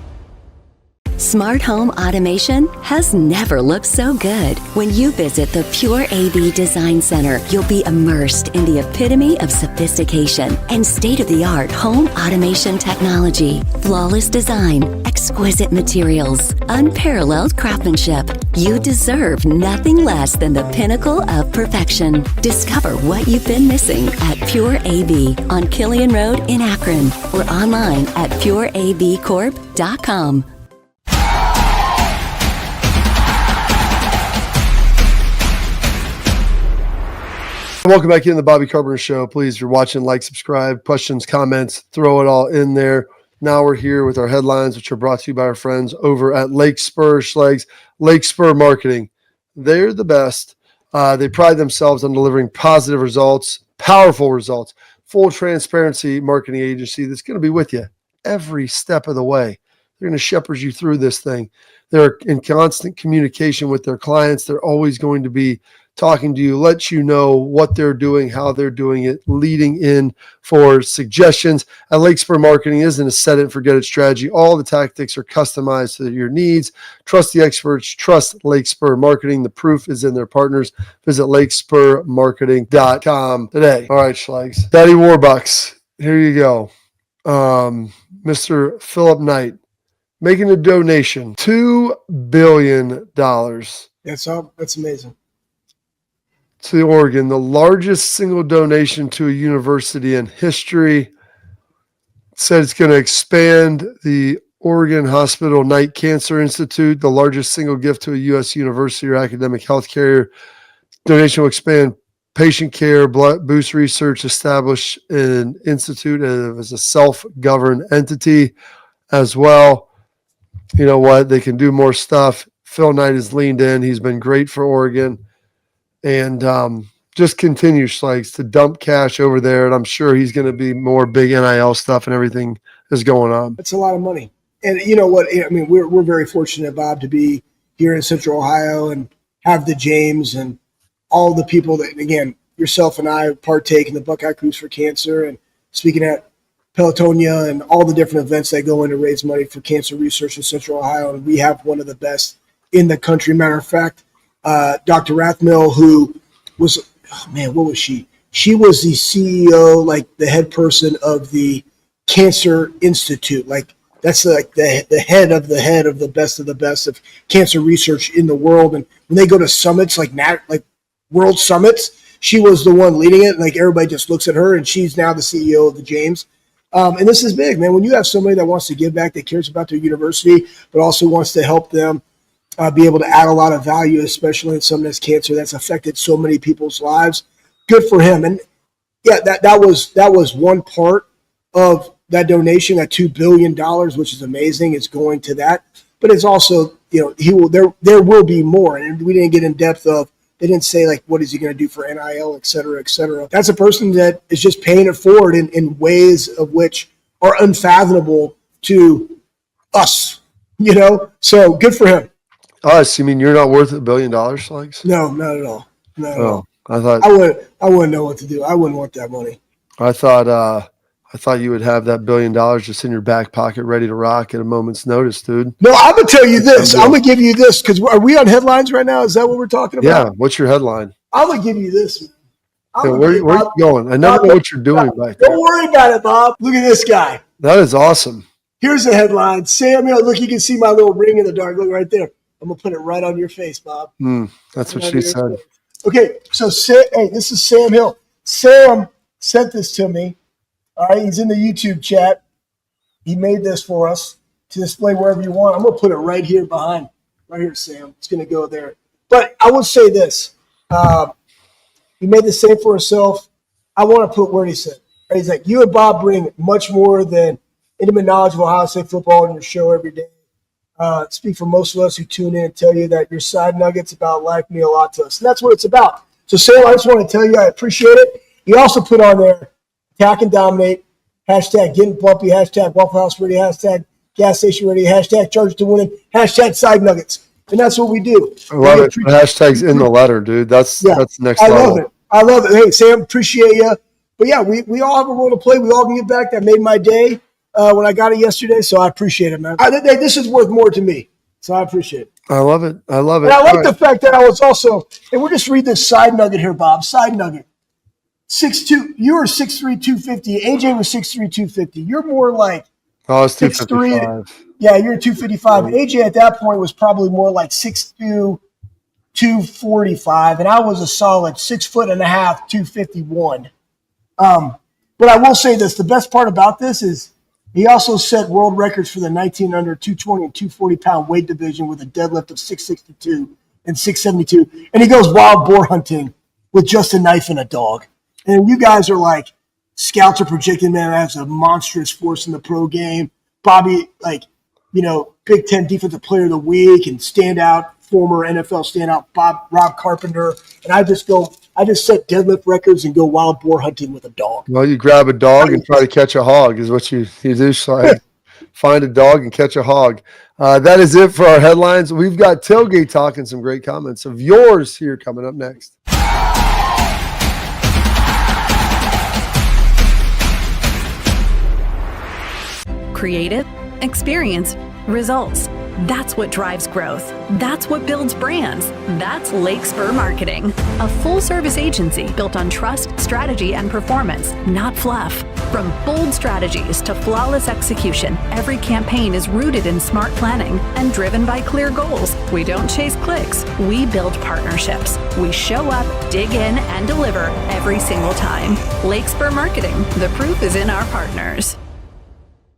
Smart home automation has never looked so good. When you visit the Pure AV Design Center, you'll be immersed in the epitome of sophistication and state-of-the-art home automation technology. Flawless design, exquisite materials, unparalleled craftsmanship. You deserve nothing less than the pinnacle of perfection. Discover what you've been missing at Pure AV on Killian Road in Akron or online at pureavcorp.com. Welcome back in the Bobby Carpenter Show. Please, if you're watching, like, subscribe, questions, comments, throw it all in there. Now we're here with our headlines, which are brought to you by our friends over at Lake Spur Schlegs, Lake Spur Marketing. They're the best. They pride themselves on delivering positive results, powerful results, full transparency marketing agency that's going to be with you every step of the way. They're going to shepherd you through this thing. They're in constant communication with their clients. They're always going to be talking to you, let you know what they're doing, how they're doing it, leading in for suggestions. At Lake Spur Marketing isn't a set it and forget it strategy. All the tactics are customized to your needs. Trust the experts. Trust Lake Spur Marketing. The proof is in their partners. Visit lakespurmarketing.com today. All right, Schlegs. Daddy Warbucks. Here you go. Mr. Philip Knight making a donation, $2 billion. That's amazing. To Oregon, the largest single donation to a university in history. Said it's going to expand the Oregon Hospital Knight Cancer Institute, the largest single gift to a U.S. university or academic health care. Donation will expand patient care, boost research, establish an institute as a self-governed entity as well. You know what? They can do more stuff. Phil Knight has leaned in. He's been great for Oregon. And just continue, Schlegs, to dump cash over there. And I'm sure he's going to be more big NIL stuff and everything is going on. It's a lot of money. And you know what? I mean, we're very fortunate, Bob, to be here in Central Ohio and have the James and all the people that, again, yourself and I partake in the Buckeye Cruise for Cancer and speaking at Pelotonia and all the different events that go in to raise money for cancer research in Central Ohio. And we have one of the best in the country. Matter of fact, Dr. Rathmill, who was, what was she? She was the CEO, like the head person of the Cancer Institute. Like that's like the head of the best of cancer research in the world. And when they go to summits, like world summits, she was the one leading it. And like everybody just looks at her, and she's now the CEO of the James. And this is big, man. When you have somebody that wants to give back, that cares about their university, but also wants to help them be able to add a lot of value, especially in something that's cancer that's affected so many people's lives. Good for him. And yeah, that was one part of that donation, that $2 billion, which is amazing. It's going to that, but it's also, there will be more. And we didn't get in depth of, they didn't say like, what is he going to do for NIL, et cetera, et cetera. That's a person that is just paying it forward in ways of which are unfathomable to us, so good for him. Us? You mean you're not worth $1 billion, Slanks? No, not at all. Not at all. I thought I wouldn't know what to do. I wouldn't want that money. I thought you would have that $1 billion just in your back pocket, ready to rock at a moment's notice, dude. No, I'm gonna tell you this. I'm gonna give you this because are we on headlines right now? Is that what we're talking about? Yeah. What's your headline? I'm gonna give you this. Man. Yeah, where are you going? I never know what you're doing back there. Don't worry about it, Bob. Look at this guy. That is awesome. Here's the headline. Samuel, look, you can see my little ring in the dark. Look right there. I'm gonna put it right on your face, Bob. That's what she said. Okay, so hey, this is Sam Hill. Sam sent this to me. All right, he's in the YouTube chat. He made this for us to display wherever you want. I'm going to put it right here behind. Right here, Sam. It's going to go there. But I will say this. He made the same for himself. I want to put where he said. Right? He's like, you and Bob bring much more than intimate knowledge of Ohio State football on your show every day. Speak for most of us who tune in and tell you that your side nuggets about life mean a lot to us. And that's what it's about. So, Sam, I just want to tell you I appreciate it. He also put on there, attack and dominate, hashtag getting bumpy, hashtag Waffle House ready, hashtag gas station ready, hashtag charge to winning, hashtag side nuggets. And that's what we do. I love it. The hashtag's in the letter, dude. That's next level. I love it. Hey, Sam, appreciate you. But yeah, we all have a role to play. We all can get back. That made my day when I got it yesterday. So I appreciate it, man. This is worth more to me. So I appreciate it. I love it. I love it. And I like the fact that I was also, and we'll just read this side nugget here, Bob. Side nugget. 6'2", you were 6'3", 250. AJ was 6'3", 250. You're more like it's 255. Yeah, you're 255. AJ at that point was probably more like 6'2", 245, and I was a solid 6'1.5", 251. But I will say this: the best part about this is he also set world records for the 19 under 220 and 240 pound weight division with a deadlift of 662 and 672, and he goes wild boar hunting with just a knife and a dog. And you guys are like, scouts are projecting man as a monstrous force in the pro game. Bobby, Big Ten Defensive Player of the Week and former NFL standout Rob Carpenter. And I just set deadlift records and go wild boar hunting with a dog. Well, you grab a dog and try to catch a hog is what you do. So find a dog and catch a hog. That is it for our headlines. We've got Tailgate Talk and some great comments of yours here coming up next. Creative, experience, results. That's what drives growth. That's what builds brands. That's Lake Spur Marketing, a full-service agency built on trust, strategy, and performance, not fluff. From bold strategies to flawless execution, every campaign is rooted in smart planning and driven by clear goals. We don't chase clicks. We build partnerships. We show up, dig in, and deliver every single time. Lake Spur Marketing. The proof is in our partners.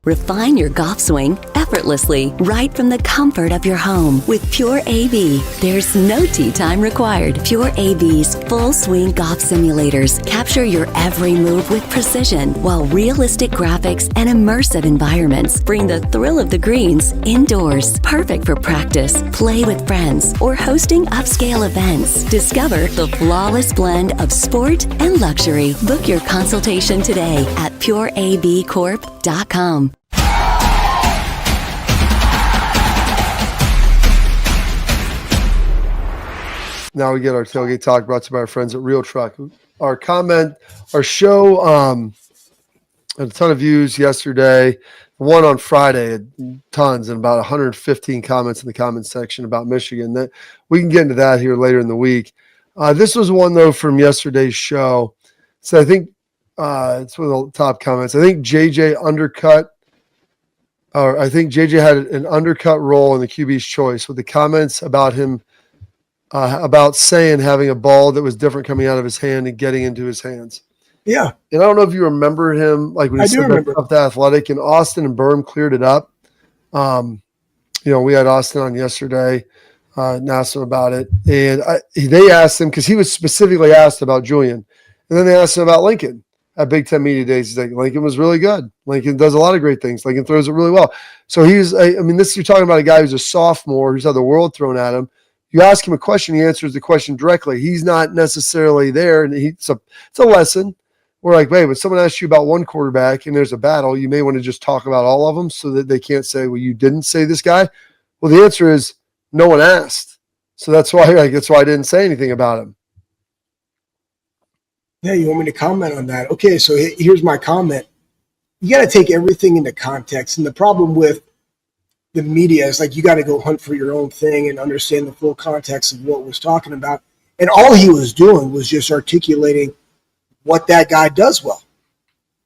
Refine your golf swing effortlessly right from the comfort of your home with Pure AV. There's no tee time required. Pure AV's full swing golf simulators capture your every move with precision, while realistic graphics and immersive environments bring the thrill of the greens indoors. Perfect for practice, play with friends, or hosting upscale events. Discover the flawless blend of sport and luxury. Book your consultation today at pureavcorp.com. Now we get our Tailgate Talk brought to you by our friends at Real Truck. Our show had a ton of views yesterday. One on Friday had tons and about 115 comments in the comments section about Michigan. That we can get into that here later in the week. This was one though from yesterday's show. So I think it's one of the top comments. I think JJ had an undercut role in the QB's choice with the comments about him. About Sayin having a ball that was different coming out of his hand and getting into his hands. Yeah. And I don't know if you remember him, like when he said up the athletic, and Austin and Berm cleared it up. We had Austin on yesterday and asked him about it. And they asked him, because he was specifically asked about Julian. And then they asked him about Lincoln at Big Ten Media Days. He's like, Lincoln was really good. Lincoln does a lot of great things. Lincoln throws it really well. So you're talking about a guy who's a sophomore who's had the world thrown at him. You ask him a question, he answers the question directly. He's not necessarily there, and it's a lesson. We're like, wait, when someone asks you about one quarterback and there's a battle, you may want to just talk about all of them so that they can't say, well, you didn't say this guy. Well, the answer is no one asked. So that's why I didn't say anything about him. Yeah, you want me to comment on that? Okay, so here's my comment. You got to take everything into context. And the problem with the media is like you got to go hunt for your own thing and understand the full context of what was talking about. And all he was doing was just articulating what that guy does well.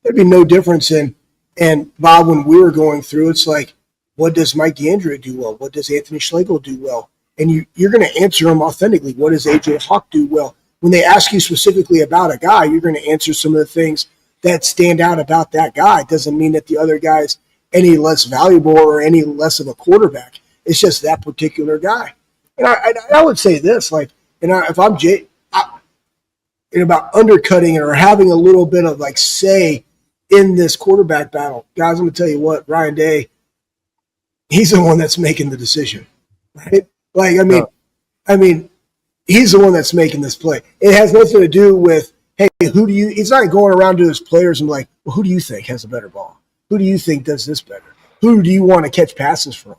There'd be no difference in, and Bob, when we were going through, it's like, what does Mike Andrew do well? What does Anthony Schlegel do well? And you're going to answer them authentically. What does AJ Hawk do well? When they ask you specifically about a guy, you're going to answer some of the things that stand out about that guy. It doesn't mean that the other guy's any less valuable or any less of a quarterback. It's just that particular guy. And I would say this, like, if I'm Jay, about undercutting it or having a little bit of like say in this quarterback battle, guys, I'm going to tell you what, Ryan Day, he's the one that's making the decision, right? Like, I mean, he's the one that's making this play. It has nothing to do with, hey, he's not going around to his players and like, well, who do you think has a better ball? Who do you think does this better? Who do you want to catch passes from?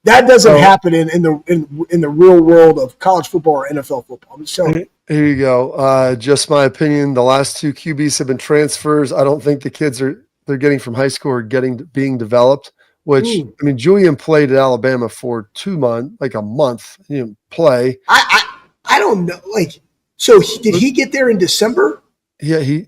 That doesn't happen in the real world of college football or NFL football. I'm just telling you. Here you go. Just my opinion. The last 2 QBs have been transfers. I don't think the kids they're getting from high school are being developed. Which I mean, Julian played at Alabama for 2 months, like a month. He didn't play. I don't know. Like, so did he get there in December? Yeah, he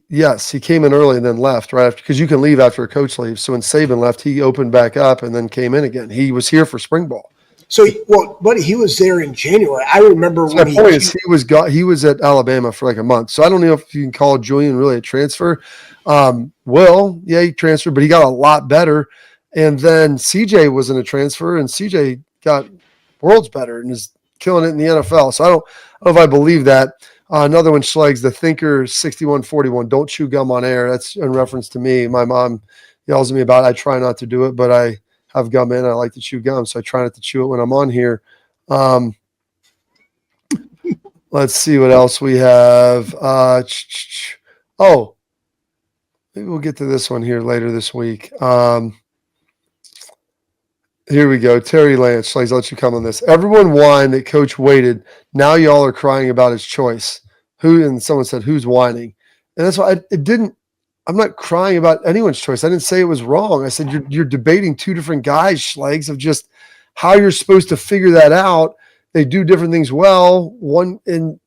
came in early and then left right after, because you can leave after a coach leaves. So when Saban left, he opened back up and then came in again. He was here for spring ball. So, buddy, he was there in January. I remember when he was at Alabama for like a month. So I don't know if you can call Julian really a transfer. He transferred, but he got a lot better. And then CJ wasn't a transfer, and CJ got worlds better and is killing it in the NFL. So I don't know if I believe that. Another one, Schlegs, the Thinker 6141. Don't chew gum on air. That's in reference to me. My mom yells at me about it. I try not to do it, but I have gum in. I like to chew gum, so I try not to chew it when I'm on here. Let's see what else we have. Maybe we'll get to this one here later this week. Here we go. Terry Lance. I'll let you come on this. Everyone whined that coach waited. Now y'all are crying about his choice. And someone said, who's whining? And that's why I'm not crying about anyone's choice. I didn't say it was wrong. I said, you're debating 2 different guys, Schlegs, of just how you're supposed to figure that out. They do different things well. And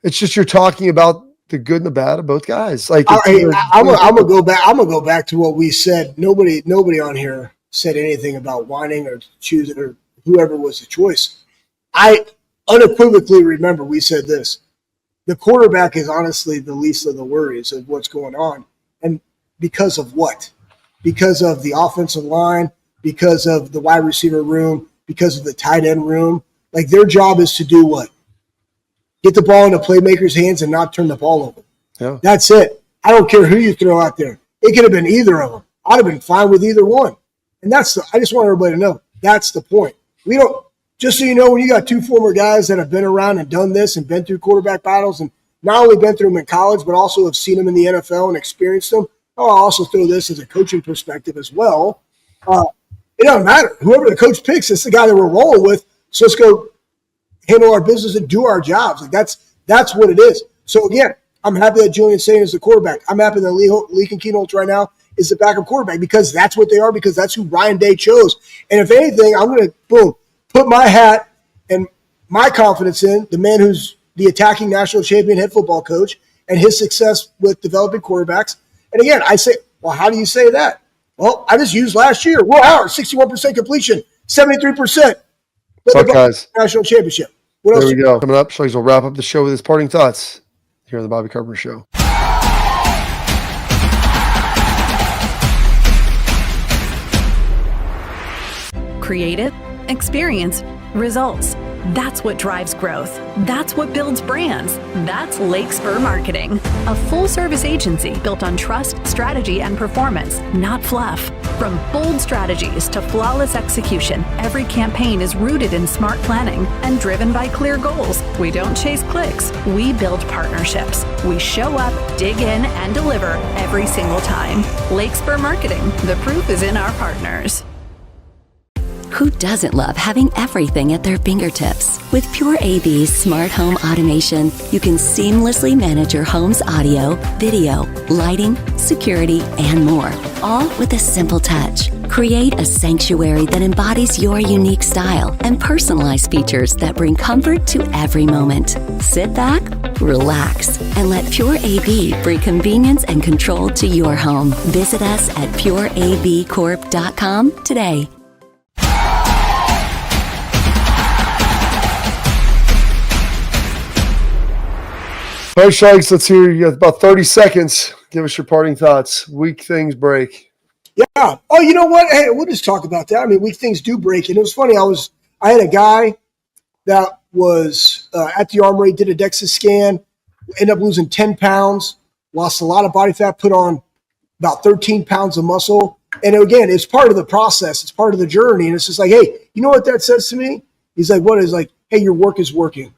it's just, you're talking about the good and the bad of both guys. Like, I'm gonna go back. I'm gonna go back to what we said. Nobody on here said anything about whining or choosing or whoever was the choice. I unequivocally remember we said this. The quarterback is honestly the least of the worries of what's going on. And because of what? Because of the offensive line, because of the wide receiver room, because of the tight end room. Like, their job is to do what? Get the ball into playmakers' hands and not turn the ball over. Yeah. That's it. I don't care who you throw out there. It could have been either of them. I'd have been fine with either one. And I just want everybody to know that's the point. We don't, just so you know, when you got 2 former guys that have been around and done this and been through quarterback battles and not only been through them in college, but also have seen them in the NFL and experienced them. I'll also throw this as a coaching perspective as well. It doesn't matter. Whoever the coach picks, it's the guy that we're rolling with. So let's go handle our business and do our jobs. Like, that's what it is. So again, I'm happy that Julian Sayin is the quarterback. I'm happy that Lee Kinkeenold right now is the backup quarterback, because that's what they are, because that's who Ryan Day chose. And if anything, I'm going to, put my hat and my confidence in the man who's the attacking national champion head football coach and his success with developing quarterbacks. And again, I say, well, how do you say that? Well, I just used last year. Will Howard, 61% completion, 73%. Guys. National championship. What there else? we go. Coming up, Schlegs will wrap up the show with his parting thoughts here on the Bobby Carpenter Show. Creative, experience, results. That's what drives growth. That's what builds brands. That's Lake Spur Marketing, a full-service agency built on trust, strategy, and performance, not fluff. From bold strategies to flawless execution, every campaign is rooted in smart planning and driven by clear goals. We don't chase clicks. We build partnerships. We show up, dig in, and deliver every single time. Lake Spur Marketing. The proof is in our partners. Who doesn't love having everything at their fingertips? With Pure AV's smart home automation, you can seamlessly manage your home's audio, video, lighting, security, and more, all with a simple touch. Create a sanctuary that embodies your unique style and personalized features that bring comfort to every moment. Sit back, relax, and let Pure AV bring convenience and control to your home. Visit us at pureavcorp.com today. All right, Sharks, let's hear you. Got about 30 seconds. Give us your parting thoughts. Week things break. Yeah. Oh, you know what? Hey, we'll just talk about that. I mean, weak things do break. And it was funny. I had a guy that was at the Armory, did a DEXA scan, ended up losing 10 pounds, lost a lot of body fat, put on about 13 pounds of muscle. And again, it's part of the process. It's part of the journey. And it's just like, hey, you know what that says to me? He's like, what? He's like, hey, your work is working.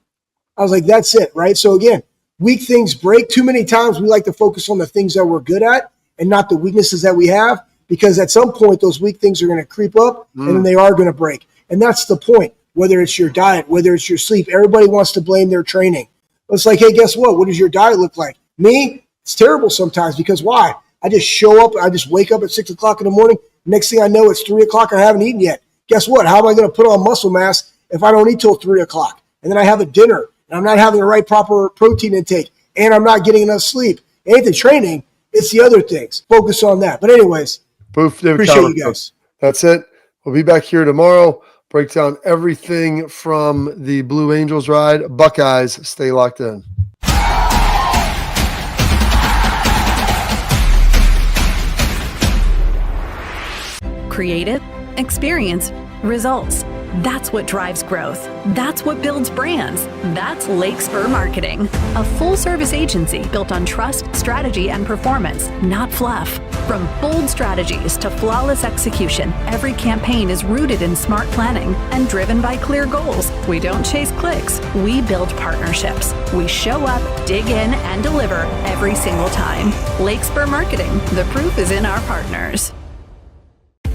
I was like, that's it, right? So again, weak things break. Too many times we like to focus on the things that we're good at and not the weaknesses that we have, because at some point those weak things are going to creep up and then they are going to break. And that's the point, whether it's your diet, whether it's your sleep. Everybody wants to blame their training. It's like, hey, guess what? What does your diet look like? Me, it's terrible sometimes, because why? I just show up. I just wake up at 6 o'clock in the morning. Next thing I know, it's 3 o'clock. I haven't eaten yet. Guess what? How am I going to put on muscle mass if I don't eat till 3 o'clock? And then I have a dinner, and I'm not having the right proper protein intake, and I'm not getting enough sleep. It ain't the training. It's the other things. Focus on that. But anyways, appreciate you guys. That's it. We'll be back here tomorrow. Break down everything from the Blue Angels ride. Buckeyes, stay locked in. Creative, experience, results. That's what drives growth. That's what builds brands. That's Lake Spur Marketing, a full-service agency built on trust, strategy, and performance, not fluff. From bold strategies to flawless execution, every campaign is rooted in smart planning and driven by clear goals. We don't chase clicks. We build partnerships. We show up, dig in, and deliver every single time. Lake Spur Marketing. The proof is in our partners.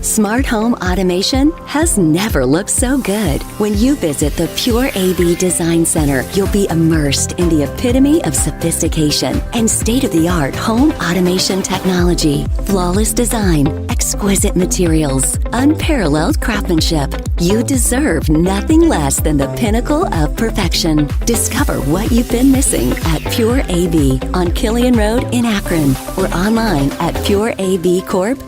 Smart home automation has never looked so good. When you visit the Pure AV Design Center, you'll be immersed in the epitome of sophistication and state-of-the-art home automation technology. Flawless design, exquisite materials, unparalleled craftsmanship. You deserve nothing less than the pinnacle of perfection. Discover what you've been missing at Pure AV on Killian Road in Akron, or online at pureavcorp.com.